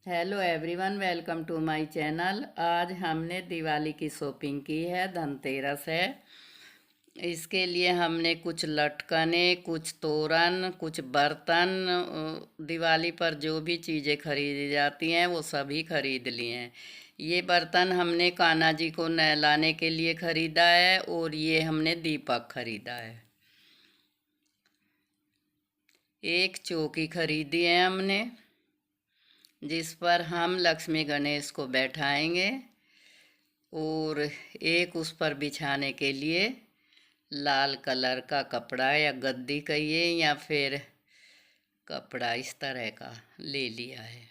Hello everyone, welcome to my channel. आज हमने दिवाली की शॉपिंग की है। धनतेरस है। इसके लिए हमने कुछ लटकने, कुछ तोरण, कुछ बर्तन, दिवाली पर जो भी चीज़ें खरीदी जाती हैं वो सभी खरीद लिए हैं। ये बर्तन हमने कान्हा जी को नहलाने के लिए ख़रीदा है और ये हमने दीपक ख़रीदा है। एक चौकी खरीदी है हमने, जिस पर हम लक्ष्मी गणेश को बैठाएंगे, और एक उस पर बिछाने के लिए लाल कलर का कपड़ा या गद्दी कहिए या फिर कपड़ा इस तरह का ले लिया है।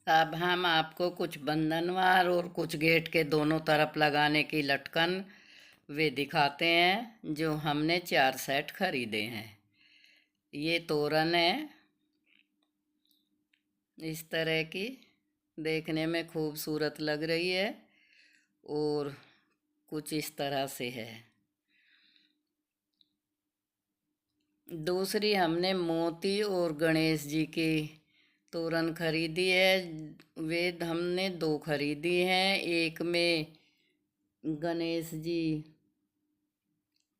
अब हम आपको कुछ बंधनवार और कुछ गेट के दोनों तरफ लगाने की लटकन वे दिखाते हैं, जो हमने 4 सेट खरीदे हैं। ये तोरण है, इस तरह की देखने में खूबसूरत लग रही है और कुछ इस तरह से है। दूसरी हमने मोती और गणेश जी की तोरण खरीदी है। वे हमने 2 खरीदी हैं। एक में गणेश जी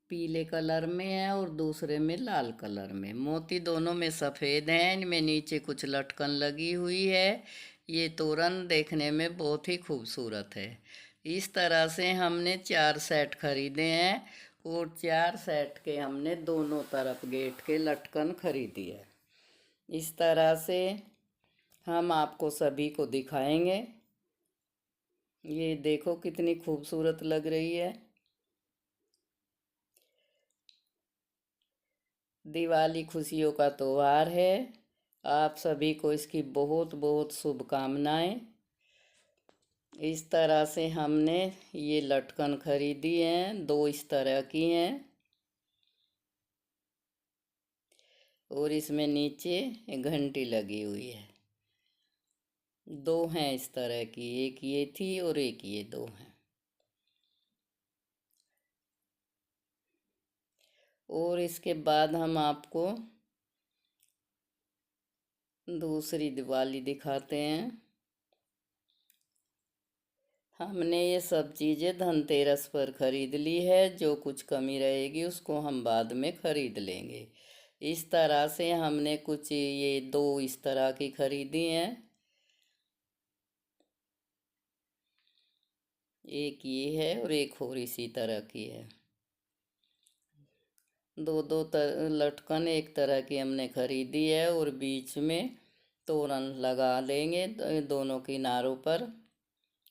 पीले कलर में है और दूसरे में लाल कलर में। मोती दोनों में सफ़ेद हैं। इनमें नीचे कुछ लटकन लगी हुई है। ये तोरण देखने में बहुत ही खूबसूरत है। इस तरह से हमने 4 सेट खरीदे हैं और 4 सेट के हमने दोनों तरफ गेट के लटकन खरीदी है। इस तरह से हम आपको सभी को दिखाएंगे। ये देखो कितनी खूबसूरत लग रही है। दिवाली खुशियों का त्योहार है। आप सभी को इसकी बहुत बहुत शुभकामनाएं। इस तरह से हमने ये लटकन खरीदी हैं। 2 इस तरह की हैं और इसमें नीचे एक घंटी लगी हुई है। 2 हैं इस तरह की, एक ये थी और एक ये 2 हैं। और इसके बाद हम आपको दूसरी दिवाली दिखाते हैं। हमने ये सब चीज़ें धनतेरस पर ख़रीद ली है। जो कुछ कमी रहेगी उसको हम बाद में ख़रीद लेंगे। इस तरह से हमने कुछ ये 2 इस तरह की ख़रीदी हैं। एक ये है और एक और इसी तरह की है। 2 लटकन एक तरह की हमने ख़रीदी है और बीच में तोरण लगा लेंगे। दोनों किनारों पर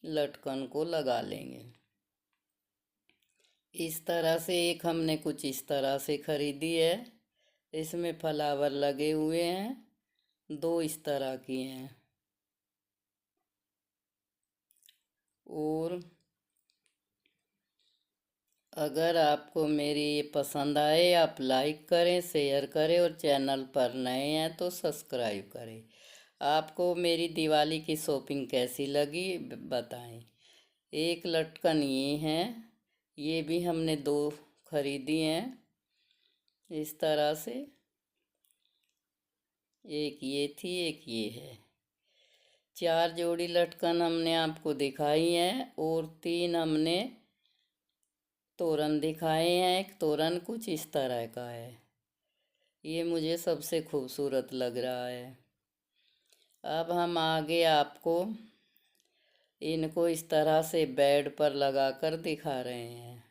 लटकन को लगा लेंगे। इस तरह से एक हमने कुछ इस तरह से खरीदी है। इसमें फ्लावर लगे हुए हैं। 2 इस तरह की हैं। और अगर आपको मेरी ये पसंद आए, आप लाइक करें, शेयर करें और चैनल पर नए हैं तो सब्सक्राइब करें। आपको मेरी दिवाली की शॉपिंग कैसी लगी बताएं। एक लटकन ये हैं, ये भी हमने 2 खरीदी हैं इस तरह से। एक ये थी, एक ये है। 4 जोड़ी लटकन हमने आपको दिखाई हैं और 3 हमने तोरण दिखाए हैं। एक तोरण कुछ इस तरह का है। ये मुझे सबसे खूबसूरत लग रहा है। अब हम आगे आपको इनको इस तरह से बेड पर लगाकर दिखा रहे हैं,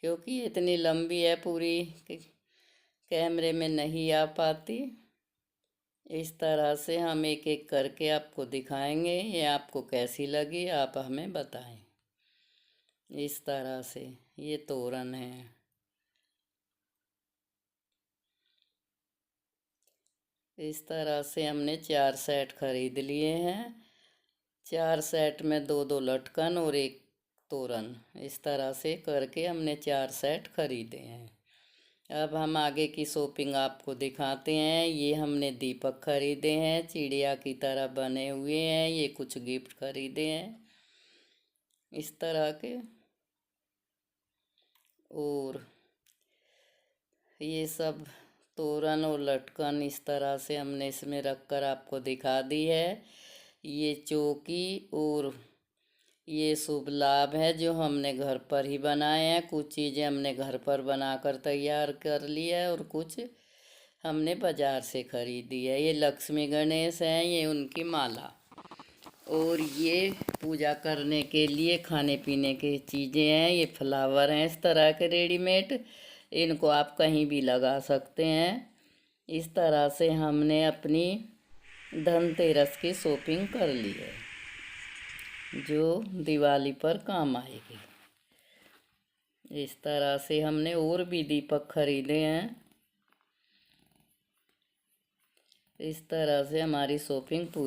क्योंकि इतनी लंबी है पूरी कैमरे में नहीं आ पाती। इस तरह से हम एक एक करके आपको दिखाएंगे। ये आपको कैसी लगी आप हमें बताएं। इस तरह से ये तोरण है। इस तरह से हमने 4 सेट खरीद लिए हैं। 4 सेट में 2 2 लटकन और एक तोरण, इस तरह से करके हमने 4 सेट खरीदे हैं। अब हम आगे की शॉपिंग आपको दिखाते हैं। ये हमने दीपक खरीदे हैं, चिड़िया की तरह बने हुए हैं। ये कुछ गिफ्ट खरीदे हैं इस तरह के। और ये सब तोरण और लटकन इस तरह से हमने इसमें रख कर आपको दिखा दी है। ये चौकी और ये शुभ लाभ है जो हमने घर पर ही बनाए हैं। कुछ चीज़ें हमने घर पर बनाकर तैयार कर ली है और कुछ हमने बाजार से खरीदी है। ये लक्ष्मी गणेश हैं, ये उनकी माला। और ये पूजा करने के लिए खाने पीने की चीज़ें हैं। ये फ्लावर हैं इस तरह के रेडीमेड, इनको आप कहीं भी लगा सकते हैं। इस तरह से हमने अपनी धनतेरस की शॉपिंग कर ली है जो दिवाली पर काम आएगी। इस तरह से हमने और भी दीपक खरीदे हैं। इस तरह से हमारी शॉपिंग पूरी